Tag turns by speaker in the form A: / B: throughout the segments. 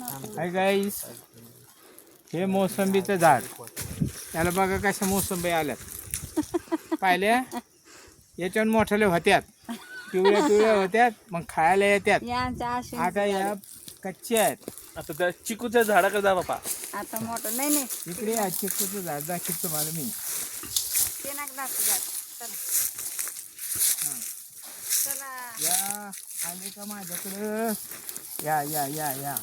A: Hi guys, हे मोसंबीचं झाड. त्याला बघा कशा मोसंबी आल्यात. पाहिल्या याच्यावर मोठ्याले होत्यात, पिवळ्या पिवळ्या होत्यात, मग खायला येत्यात. आता या कच्चे आहेत.
B: आता त्या चिकूच्या झाडाकडे जा बापा.
C: आता मोठं नाही नाही
A: इकडे या चिकूचं झाड दाखवतो मला मी.
C: ते नाक दाखवू द्या. चला
A: या आले का माझ्याकडं? या या या या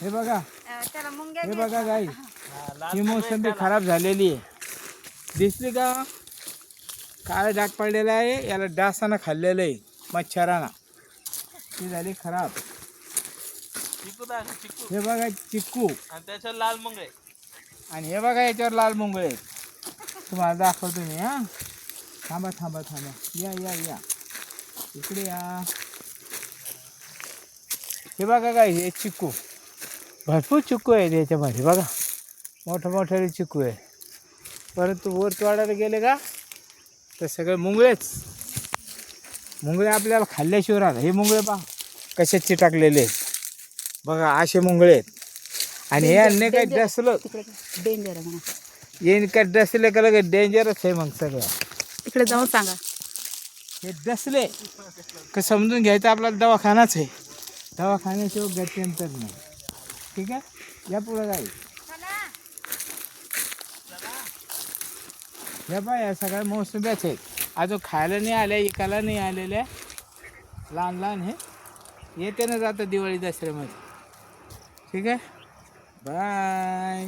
A: हे बघा,
C: त्याला मुंग्या
A: हे बघा गाई, ही मोसंबी खराब झालेली आहे. दिसली का? काळा डाग पडलेला आहे, याला डासानं खाल्लेलं आहे, मच्छरानं. ती झाली खराब.
B: चिकू दाख चिकू.
A: हे बघा चिक्कू,
B: आणि त्याच्यावर लाल मुंगे.
A: आणि हे बघा याच्यावर लाल मुंगळे आहेत. तुम्हाला दाखवतो मी. हा थांबा थांबा थांबा, या या या इकडे या. हे बघा काय, हे चिक्कू, भरपूर चिक्कू आहे त्याच्यामध्ये. बघा मोठं मोठे चिक्कू आहे. परंतु वर तोडायला गेले का तर सगळे मुंगळेच मुंगळे आपल्याला खाल्ल्याशिवाय राहतात. हे मुंगळे पहा कसे चिटाकलेले आहेत. बघा असे मुंगळे आहेत. आणि हे अन्य काही डसलं
C: डेंजर आहे म्हणा.
A: येईन काय डसले का लगेच डेंजरच आहे. मग सगळं
C: तिकडे जाऊन सांगा.
A: हे डसले का समजून घ्यायचं आपल्याला दवाखानाच आहे. दवाखान्याशिवाय गत्यंतर नाही. ठीक आहे, या पुढं काय. या बा या सगळ्या मोसंब्याच आहेत. अजून खायला नाही आल्या, इकायला नाही आलेल्या, लहान लहान. हे येते ना जातं दिवाळी दसऱ्यामध्ये. ठीक आहे, बाय.